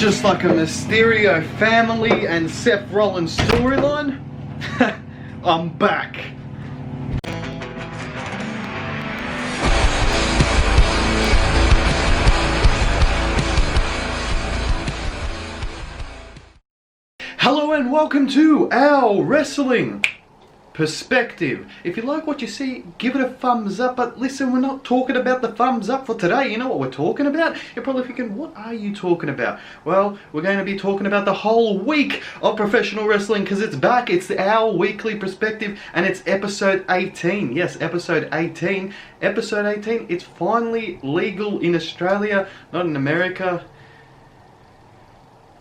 Just like a Mysterio family and Seth Rollins storyline, I'm back. Hello and welcome to our wrestling perspective. If you like what you see, give it a thumbs up. But listen, we're not talking about the thumbs up for today. You know what we're talking about? You're probably thinking, what are you talking about? Well, we're going to be talking about the whole week of professional wrestling because it's back. It's our weekly perspective and it's episode 18. Yes, episode 18. Episode 18. It's finally legal in Australia, not in America.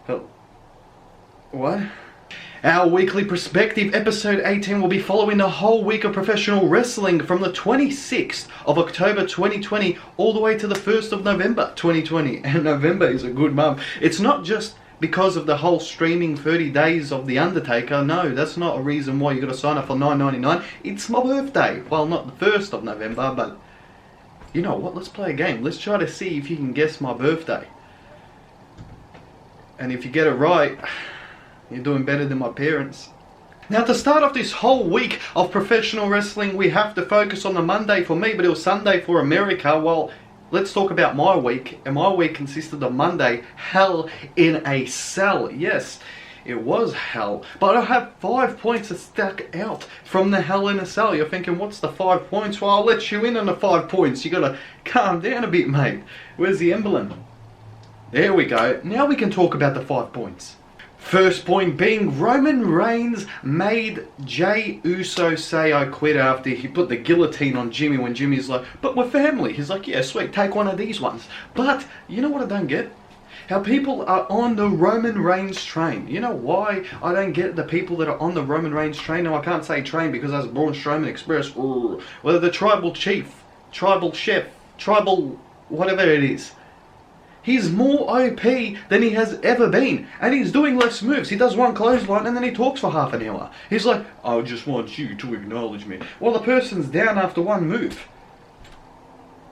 But what? Our weekly perspective, episode 18, will be following the whole week of professional wrestling from the 26th of October 2020 all the way to the 1st of November 2020. And November is a good month. It's not just because of the whole streaming 30 days of The Undertaker. No, that's not a reason why you got to sign up for $9.99. It's my birthday. Well, not the 1st of November, but you know what? Let's play a game. Let's try to see if you can guess my birthday. And if you get it right, you're doing better than my parents. Now, to start off this whole week of professional wrestling, we have to focus on the Monday for me, but it was Sunday for America. Well, let's talk about my week. And my week consisted of Monday, Hell in a Cell. Yes, it was hell. But I have 5 points that stuck out from the Hell in a Cell. You're thinking, what's the 5 points? Well, I'll let you in on the 5 points. You gotta calm down a bit, mate. Where's the emblem? There we go. Now we can talk about the 5 points. First point being Roman Reigns made Jey Uso say I quit after he put the guillotine on Jimmy when Jimmy's like, but we're family. He's like, yeah, sweet, take one of these ones. But you know what I don't get? How people are on the Roman Reigns train. You know why I don't get the people that are on the Roman Reigns train? Now I can't say train because that's Braun Strowman Express. Whether the tribal chief, tribal chef, tribal whatever it is. He's more OP than he has ever been. And he's doing less moves. He does one clothesline and then he talks for half an hour. He's like, I just want you to acknowledge me. Well, the person's down after one move.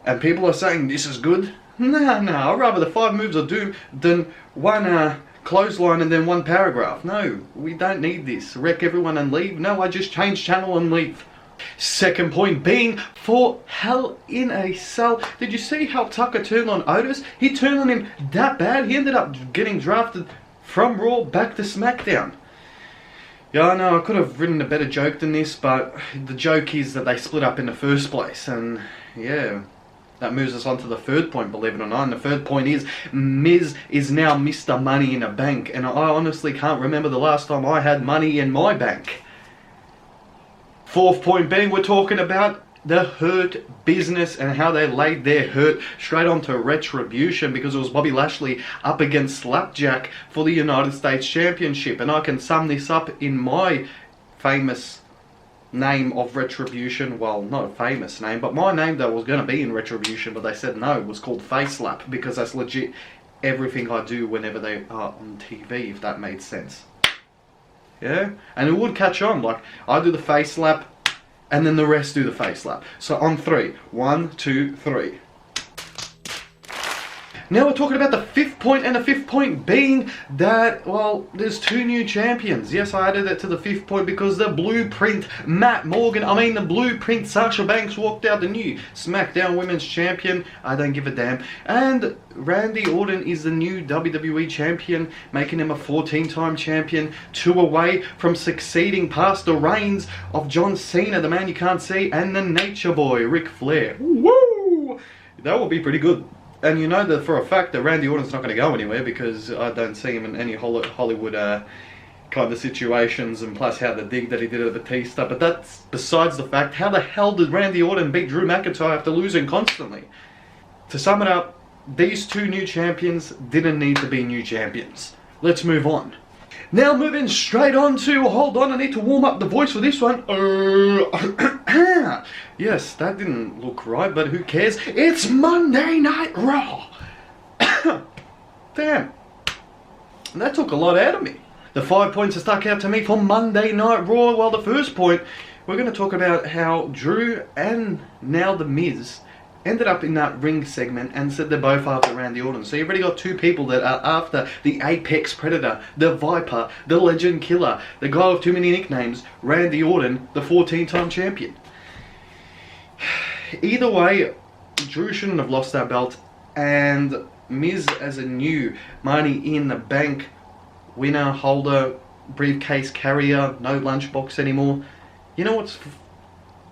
And people are saying this is good? Nah, I'd rather the 5 moves of doom than one clothesline and then one paragraph. No, we don't need this. Wreck everyone and leave. No, I just change channel and leave. Second point being for Hell in a Cell. Did you see how Tucker turned on Otis? He turned on him that bad. He ended up getting drafted from Raw back to SmackDown. Yeah, I know I could have written a better joke than this, but the joke is that they split up in the first place. And yeah, that moves us on to the third point, believe it or not. And the third point is Miz is now Mr. Money in the Bank. And I honestly can't remember the last time I had money in my bank. Fourth point being, we're talking about the Hurt Business and how they laid their hurt straight onto Retribution because it was Bobby Lashley up against Slapjack for the United States Championship. And I can sum this up in my famous name of Retribution. Well, not a famous name, but my name that was going to be in Retribution, but they said no, it was called Face Slap because that's legit everything I do whenever they are on TV, if that made sense. Yeah, and it would catch on. Like, I do the face slap, and then the rest do the face slap. So on 3, 1, 2, 3. Now we're talking about the fifth point, and the fifth point being that, well, there's 2 new champions. Yes, I added that to the fifth point because the Blueprint the Blueprint Sasha Banks walked out the new SmackDown Women's Champion. I don't give a damn. And Randy Orton is the new WWE Champion, making him a 14-time champion, 2 away from succeeding past the reigns of John Cena, the man you can't see, and the Nature Boy, Ric Flair. Woo! That would be pretty good. And you know that for a fact that Randy Orton's not going to go anywhere because I don't see him in any Hollywood kind of situations, and plus how the dig that he did at Batista. But that's besides the fact. How the hell did Randy Orton beat Drew McIntyre after losing constantly? To sum it up, these 2 new champions didn't need to be new champions. Let's move on. Now moving straight on to, hold on, I need to warm up the voice for this one. Yes, that didn't look right, but who cares? It's Monday Night Raw. Damn, that took a lot out of me. The 5 points that stuck out to me for Monday Night Raw. Well, the first point, we're going to talk about how Drew and now The Miz ended up in that ring segment and said they're both after Randy Orton. So you've already got two people that are after the Apex Predator, the Viper, the Legend Killer, the guy with too many nicknames, Randy Orton, the 14-time champion. Either way, Drew shouldn't have lost that belt, and Miz as a new Money in the Bank winner, holder, briefcase carrier, no lunchbox anymore. You know what's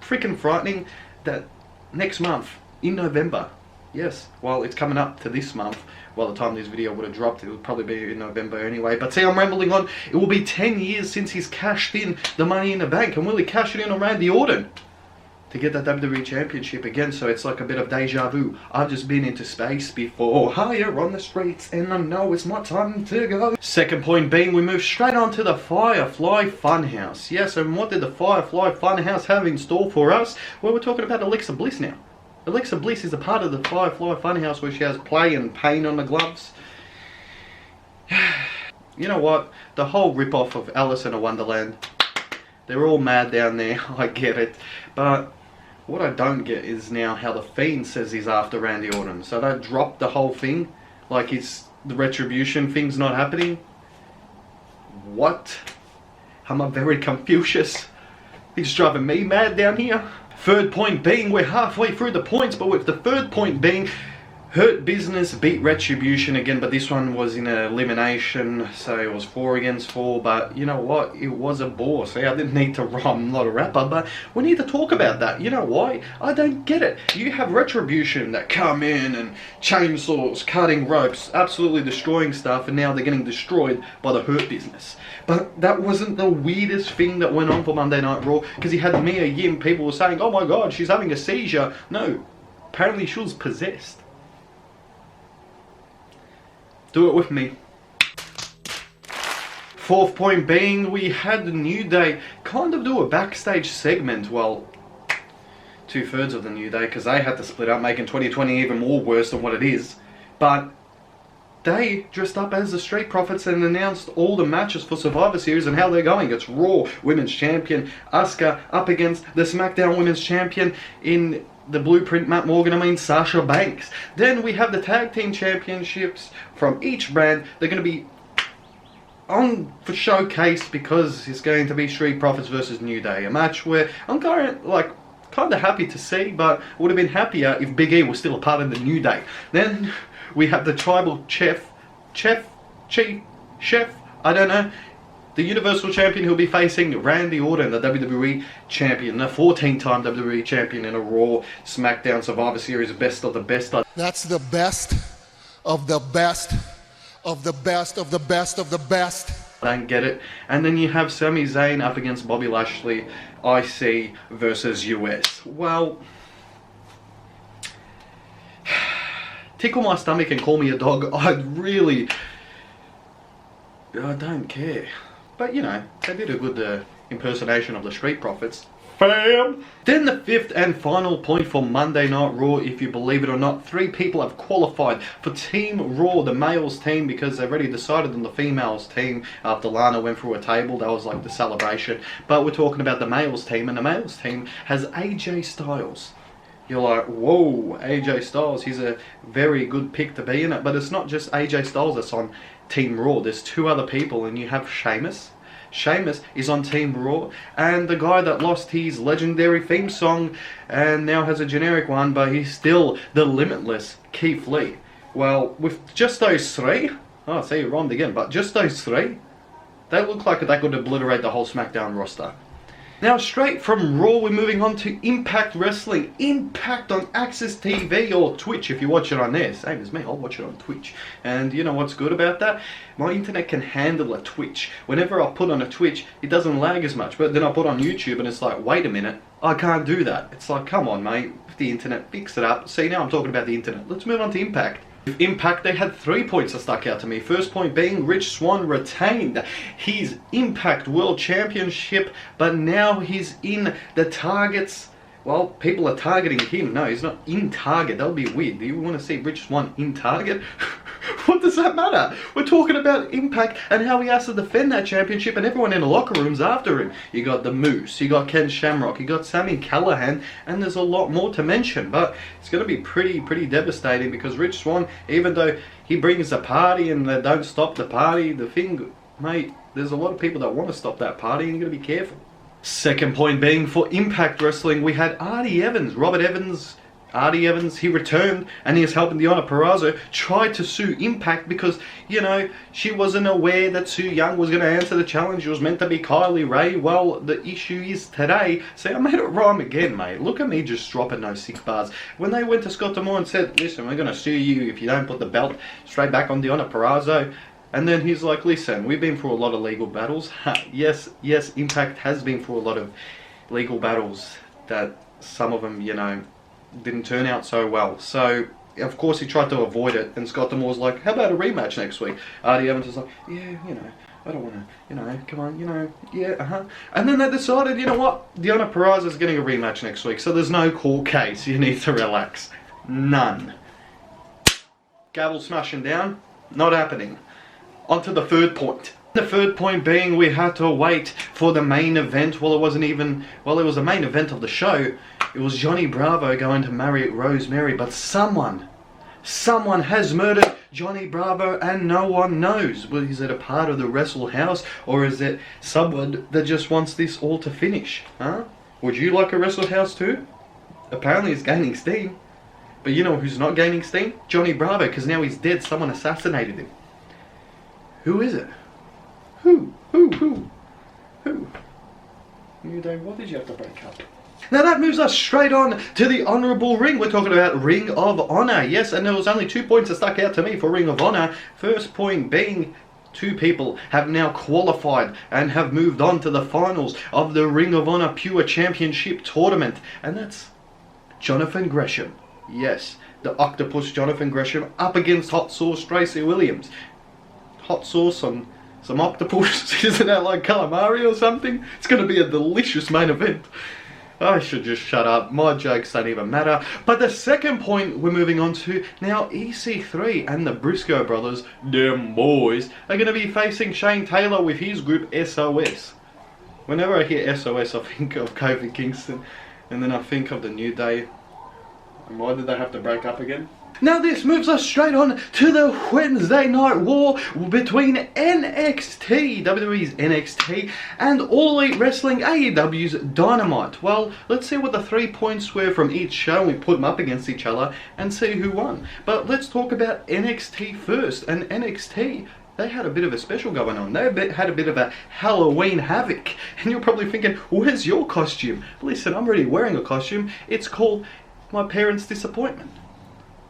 freaking frightening? That next month, in November, yes, well, it's coming up to this month. Well, the time this video would have dropped, it would probably be in November anyway. But see, I'm rambling on. It will be 10 years since he's cashed in the Money in the Bank, and will he cash it in on Randy Orton to get that WWE Championship again? So it's like a bit of deja vu. I've just been into space before, higher on the streets, and I know it's my time to go. Second point being, we move straight on to the Firefly Funhouse. Yes, and what did the Firefly Funhouse have in store for us? Well, we're talking about Alexa Bliss now. Alexa Bliss is a part of the Firefly Funhouse where she has play and pain on the gloves. You know what? The whole rip-off of Alice in a Wonderland, they're all mad down there, I get it. But what I don't get is now how the Fiend says he's after Randy Orton. So they dropped the whole thing, like it's the Retribution thing's not happening. What? I'm very Confucius. He's driving me mad down here. Third point being, we're halfway through the points, but with the third point being, Hurt Business beat Retribution again, but this one was in elimination, so it was 4 against 4, but you know what, it was a bore. See, I didn't need to rhyme, I'm not a rapper, but we need to talk about that. You know why? I don't get it. You have Retribution that come in and chainsaws, cutting ropes, absolutely destroying stuff, and now they're getting destroyed by the Hurt Business. But that wasn't the weirdest thing that went on for Monday Night Raw, because you had Mia Yim, people were saying, oh my god, she's having a seizure. No, apparently she was possessed. Do it with me. Fourth point being, we had the New Day kind of do a backstage segment. Well, 2/3 of the New Day, because they had to split up, making 2020 even more worse than what it is. But they dressed up as the Street Profits and announced all the matches for Survivor Series and how they're going. It's Raw Women's Champion Asuka up against the SmackDown Women's Champion in the Blueprint Matt Morgan, Sasha Banks. Then we have the Tag Team Championships from each brand. They're going to be on for showcase because it's going to be Street Profits versus New Day. A match where I'm kind of happy to see, but would have been happier if Big E was still a part of the New Day. Then we have the Tribal Chief, I don't know, the Universal Champion who'll be facing Randy Orton, the WWE Champion, the 14-time WWE Champion in a Raw SmackDown Survivor Series best of the best. That's the best of the best of the best of the best of the best. I don't get it. And then you have Sami Zayn up against Bobby Lashley, IC versus US. Well, tickle my stomach and call me a dog. I don't care. But you know, they did a good impersonation of the Street Profits. Fam! Then the fifth and final point for Monday Night Raw, if you believe it or not, 3 people have qualified for Team Raw, the males team, because they've already decided on the females team after Lana went through a table. That was like the celebration. But we're talking about the males team, and the males team has AJ Styles. You're like, whoa, AJ Styles, he's a very good pick to be in it. But it's not just AJ Styles that's on Team Raw. There's 2 other people, and you have Sheamus. Sheamus is on Team Raw, and the guy that lost his legendary theme song and now has a generic one, but he's still the limitless Keith Lee. Well, with just those 3, oh, see, you rhymed again, but just those 3, they look like they could obliterate the whole SmackDown roster. Now, straight from Raw, we're moving on to Impact Wrestling. Impact on Access TV or Twitch if you watch it on there. Same as me, I'll watch it on Twitch. And you know what's good about that? My internet can handle a Twitch. Whenever I put on a Twitch, it doesn't lag as much. But then I put on YouTube and it's like, wait a minute, I can't do that. It's like, come on, mate, the internet, fix it up. See, now I'm talking about the internet. Let's move on to Impact. With Impact, they had 3 points that stuck out to me. First point being, Rich Swann retained his Impact World Championship, but now he's in the targets. Well, people are targeting him. No, he's not in Target. That would be weird. Do you want to see Rich Swann in Target? What does that matter? We're talking about Impact and how he has to defend that championship, and everyone in the locker room's after him. You got the Moose, you got Ken Shamrock, you got Sami Callihan, and there's a lot more to mention. But it's going to be pretty devastating, because Rich Swann, even though he brings a party and they don't stop the party, the thing, mate, there's a lot of people that want to stop that party, and you got to be careful. Second point being for Impact Wrestling, we had Artie Evans, Artie Evans, he returned, and he is helping Deonna Purrazzo try to sue Impact because, you know, she wasn't aware that Su Yung was going to answer the challenge. It was meant to be Kylie Ray. Well, the issue is today. See, I made it rhyme again, mate. Look at me just dropping those 6 bars. When they went to Scott D'Amore and said, listen, we're going to sue you if you don't put the belt straight back on Deonna Purrazzo. And then he's like, listen, we've been through a lot of legal battles. Yes, Impact has been through a lot of legal battles that some of them, you know, didn't turn out so well. So, of course, he tried to avoid it. And Scott D'Amore's like, how about a rematch next week? Artie Evans was like, yeah, you know, I don't want to, you know, come on, you know, yeah, And then they decided, you know what, Deonna Purrazzo's getting a rematch next week. So there's no court case. You need to relax. None. Gavel smashing down. Not happening. On to the third point. The third point being we had to wait for the main event. Well, it wasn't even, well, it was the main event of the show. It was Johnny Bravo going to marry Rosemary, but someone has murdered Johnny Bravo and no one knows. Well, is it a part of the Wrestle House, or is it someone that just wants this all to finish? Huh? Would you like a Wrestle House too? Apparently it's gaining steam. But you know who's not gaining steam? Johnny Bravo, because now he's dead. Someone assassinated him. Who is it? Who? New Day, what did you have to break up? Now that moves us straight on to the Honourable Ring. We're talking about Ring of Honor. Yes, and there was only 2 points that stuck out to me for Ring of Honor. First point being 2 people have now qualified and have moved on to the finals of the Ring of Honor Pure Championship Tournament. And that's Jonathan Gresham. Yes, the Octopus Jonathan Gresham up against Hot Sauce Tracy Williams. Hot sauce on some octopus, isn't that like calamari or something? It's going to be a delicious main event. I should just shut up, my jokes don't even matter. But the second point we're moving on to, now EC3 and the Briscoe brothers, them boys, are going to be facing Shane Taylor with his group SOS. Whenever I hear SOS I think of Kofi Kingston, and then I think of the New Day. And why did they have to break up again? Now this moves us straight on to the Wednesday Night War between NXT, WWE's NXT, and All Elite Wrestling, AEW's Dynamite. Well, let's see what the 3 points were from each show. We put them up against each other and see who won. But let's talk about NXT first. And NXT, they had a bit of a special going on. They had a bit of a Halloween havoc. And you're probably thinking, where's your costume? Listen, I'm already wearing a costume. It's called My Parents' Disappointment.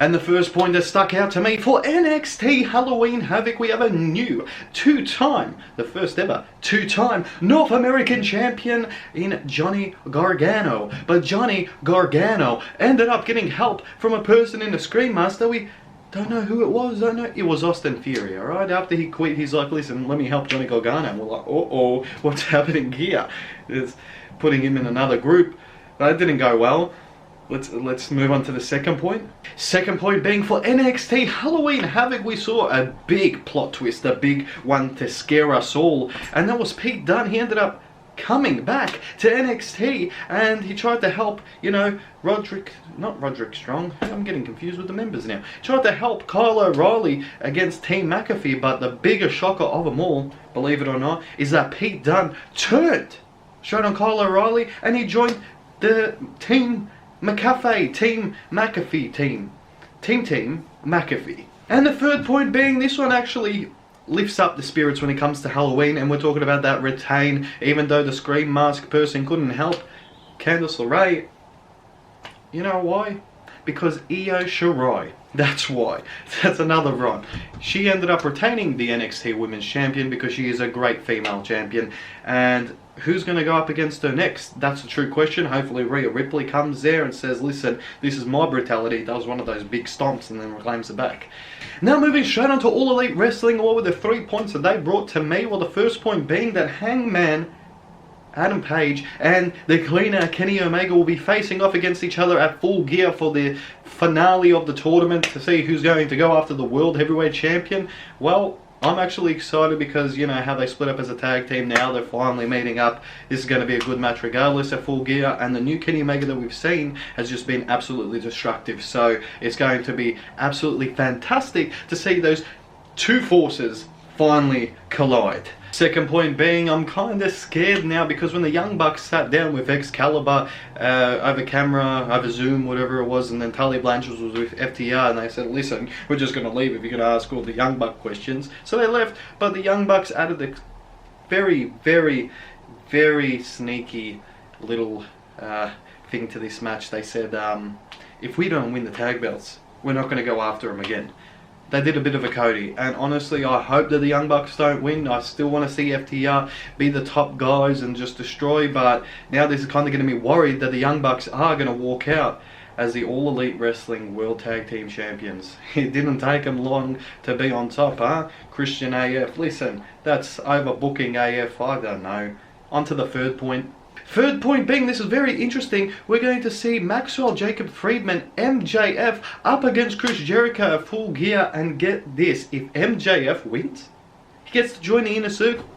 And the first point that stuck out to me for NXT Halloween Havoc, we have a new the first ever two-time North American champion in Johnny Gargano. But Johnny Gargano ended up getting help from a person in the Screen Master. We don't know who it was, It was Austin Theory, alright? After he quit, he's like, listen, let me help Johnny Gargano. And we're like, uh-oh, what's happening here? It's putting him in another group. That didn't go well. Let's move on to the second point. Second point being for NXT Halloween Havoc, we saw a big plot twist, a big one to scare us all. And that was Pete Dunne. He ended up coming back to NXT and he tried to help, you know, not Roderick Strong, I'm getting confused with the members now. Tried to help Kyle O'Reilly against Team McAfee, but the bigger shocker of them all, believe it or not, is that Pete Dunne turned straight on Kyle O'Reilly and he joined the Team McAfee, Team McAfee team. Team McAfee. And the third point being, this one actually lifts up the spirits when it comes to Halloween, and we're talking about that retain, even though the Scream Mask person couldn't help. Candice LeRae, you know why? Because Io Shirai. That's why. That's another rhyme. She ended up retaining the NXT Women's Champion because she is a great female champion. And who's going to go up against her next? That's a true question. Hopefully Rhea Ripley comes there and says, listen, this is my brutality. Does one of those big stomps and then reclaims it back. Now moving straight on to All Elite Wrestling. What were the 3 points that they brought to me? Well, the first point being that Hangman Adam Page and the cleaner Kenny Omega will be facing off against each other at Full Gear for the finale of the tournament to see who's going to go after the World Heavyweight Champion. Well, I'm actually excited because, you know, how they split up as a tag team now, they're finally meeting up. This is going to be a good match regardless at Full Gear, and the new Kenny Omega that we've seen has just been absolutely destructive. So it's going to be absolutely fantastic to see those two forces finally collide. Second point being, I'm kind of scared now because when the Young Bucks sat down with Excalibur over camera, over Zoom, whatever it was, and then Tully Blanchard was with FTR, and they said, listen, we're just going to leave if you're going to ask all the Young Buck questions. So they left, but the Young Bucks added the very, very, very sneaky little thing to this match. They said, if we don't win the tag belts, we're not going to go after them again. They did a bit of a Cody, and honestly I hope that the Young Bucks don't win. I still want to see FTR be the top guys and just destroy, but now this is kind of going to be worried that the Young Bucks are going to walk out as the All Elite Wrestling World Tag Team Champions. It didn't take them long to be on top, huh? Christian AF, listen, that's overbooking AF, I don't know. On to the third point. Third point being, this is very interesting, we're going to see Maxwell Jacob Friedman, MJF, up against Chris Jericho at Full Gear, and get this, if MJF wins, he gets to join the Inner Circle.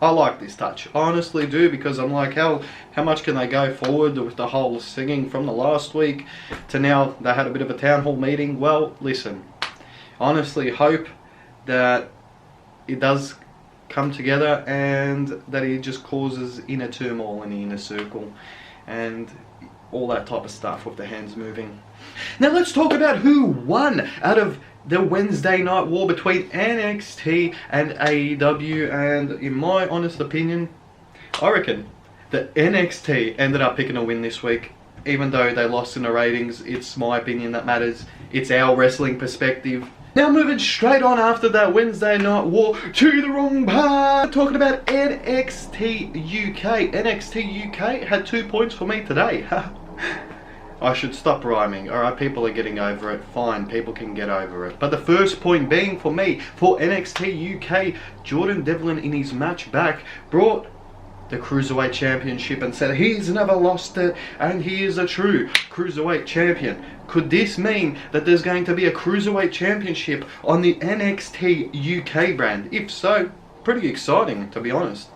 I like this touch, I honestly do, because I'm like, how much can they go forward with the whole singing from the last week to now they had a bit of a town hall meeting? Well, listen, honestly hope that it does come together and that he just causes inner turmoil in the Inner Circle and all that type of stuff with the hands moving. Now let's talk about who won out of the Wednesday night war between NXT and AEW, and in my honest opinion, I reckon that NXT ended up picking a win this week. Even though they lost in the ratings, it's my opinion that matters. It's our wrestling perspective. Now moving straight on after that Wednesday night war to the wrong part, talking about NXT UK. NXT UK had 2 points for me today. I should stop rhyming. Alright, people are getting over it. Fine, people can get over it. But the first point being for me, for NXT UK, Jordan Devlin in his match back brought the Cruiserweight Championship and said he's never lost it and he is a true Cruiserweight Champion. Could this mean that there's going to be a Cruiserweight Championship on the NXT UK brand? If so, pretty exciting, to be honest.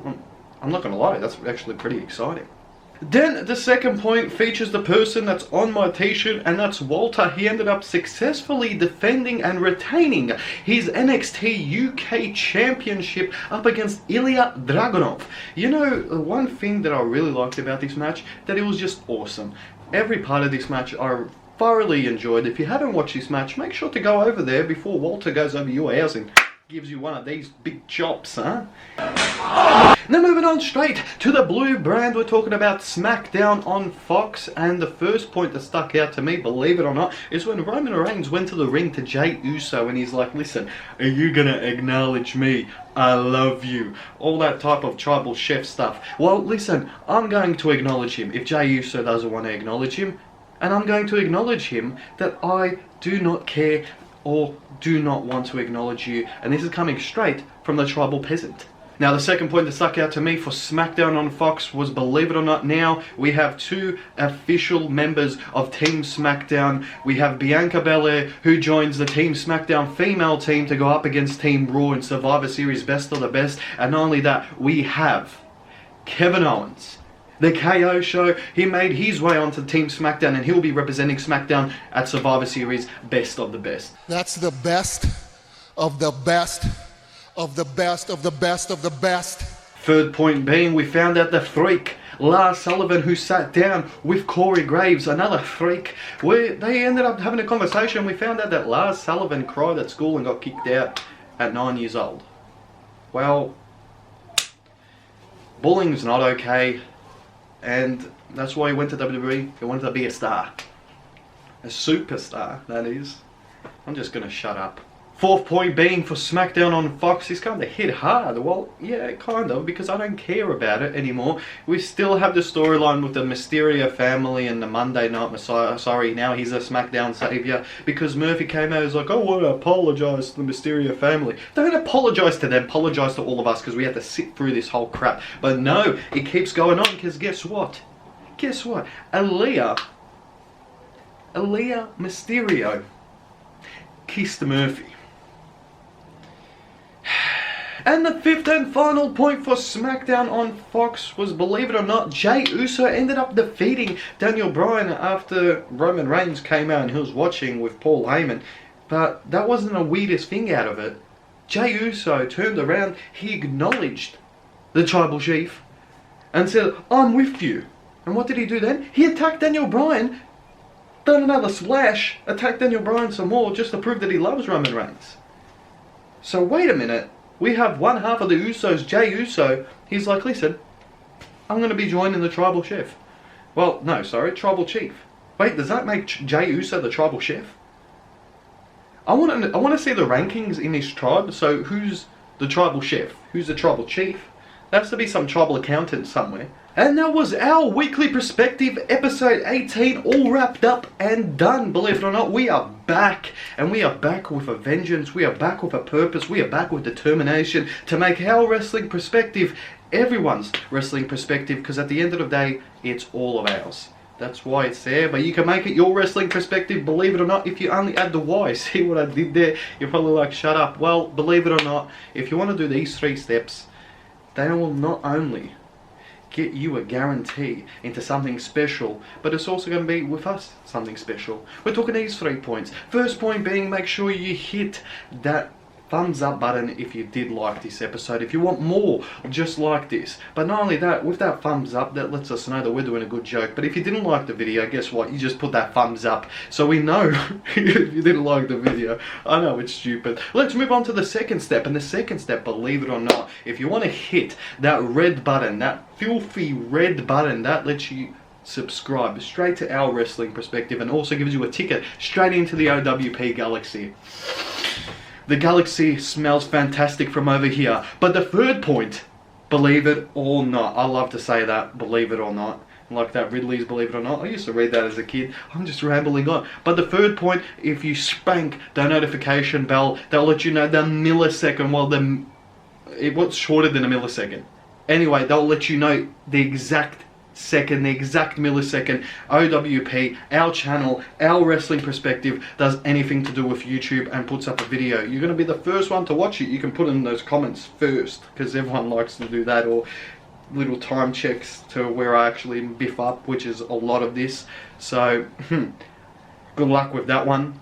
I'm not going to lie, that's actually pretty exciting. Then the second point features the person that's on my t-shirt, and that's Walter. He ended up successfully defending and retaining his NXT UK Championship up against Ilya Dragunov. You know, one thing that I really liked about this match, that it was just awesome. Every part of this match I thoroughly enjoyed. If you haven't watched this match, make sure to go over there before Walter goes over your house and gives you one of these big chops, huh? Now moving on straight to the blue brand, we're talking about SmackDown on Fox, and the first point that stuck out to me, believe it or not, is when Roman Reigns went to the ring to Jey Uso and he's like, listen, are you gonna acknowledge me? I love you. All that type of tribal chef stuff. Well, listen, I'm going to acknowledge him if Jey Uso doesn't want to acknowledge him, and I'm going to acknowledge him that I do not care or do not want to acknowledge you, and this is coming straight from the tribal peasant. Now the second point that stuck out to me for SmackDown on Fox was, believe it or not, now we have 2 official members of Team SmackDown. We have Bianca Belair, who joins the Team SmackDown female team to go up against Team Raw in Survivor Series Best of the Best, and not only that, we have Kevin Owens, the KO show. He made his way onto Team SmackDown and he'll be representing SmackDown at Survivor Series Best of the Best. That's the best of the best of the best of the best of the best. Third point being, we found out the freak, Lars Sullivan, who sat down with Corey Graves, another freak. They ended up having a conversation. We found out that Lars Sullivan cried at school and got kicked out at 9 years old. Well, bullying's not okay. And that's why he went to WWE. He wanted to be a star. A superstar, that is. I'm just going to shut up. Fourth point being for SmackDown on Fox is kind of hit hard. Well, yeah, kind of, because I don't care about it anymore. We still have the storyline with the Mysterio family and the Monday Night Messiah. Sorry, now he's a SmackDown savior because Murphy came out and was like, I want to apologize to the Mysterio family. Don't apologize to them, apologize to all of us because we had to sit through this whole crap. But no, it keeps going on because guess what? Guess what? Aaliyah Mysterio kissed Murphy. And the fifth and final point for SmackDown on Fox was, believe it or not, Jey Uso ended up defeating Daniel Bryan after Roman Reigns came out and he was watching with Paul Heyman. But that wasn't the weirdest thing out of it. Jey Uso turned around, he acknowledged the Tribal Chief and said, I'm with you. And what did he do then? He attacked Daniel Bryan, done another splash, attacked Daniel Bryan some more just to prove that he loves Roman Reigns. So wait a minute. We have one half of the Usos, Jey Uso. He's like, listen, I'm going to be joining the Tribal Chief. Well, no, sorry, Tribal Chief. Wait, does that make Jey Uso the Tribal Chief? I want to see the rankings in this tribe. So who's the Tribal Chief? Who's the Tribal Chief? There has to be some tribal accountant somewhere. And that was our weekly perspective, episode 18, all wrapped up and done. Believe it or not, we are back. And we are back with a vengeance. We are back with a purpose. We are back with determination to make our wrestling perspective everyone's wrestling perspective. Because at the end of the day, it's all of ours. That's why it's there. But you can make it your wrestling perspective, believe it or not, if you only add the Y. See what I did there? You're probably like, shut up. Well, believe it or not, if you want to do these 3 steps, they will not only get you a guarantee into something special, but it's also going to be with us something special. We're talking these 3 points. First point being, make sure you hit that thumbs up button if you did like this episode, if you want more just like this. But not only that, with that thumbs up, that lets us know that we're doing a good joke. But if you didn't like the video, guess what? You just put that thumbs up so we know if you didn't like the video. I know it's stupid. Let's move on to the second step. And the second step, believe it or not, if you want to hit that red button, that filthy red button, that lets you subscribe straight to our wrestling perspective and also gives you a ticket straight into the OWP Galaxy. The Galaxy smells fantastic from over here. But the third point, believe it or not, I love to say that, believe it or not, like that Ridley's Believe It or Not. I used to read that as a kid. I'm just rambling on. But the third point, if you spank the notification bell, they'll let you know the millisecond, well, it was shorter than a millisecond. Anyway, they'll let you know the exact second, the exact millisecond OWP, our channel, our wrestling perspective, does anything to do with YouTube and puts up a video. You're going to be the first one to watch it. You can put in those comments first, because everyone likes to do that, or little time checks to where I actually biff up, which is a lot of this. So, good luck with that one.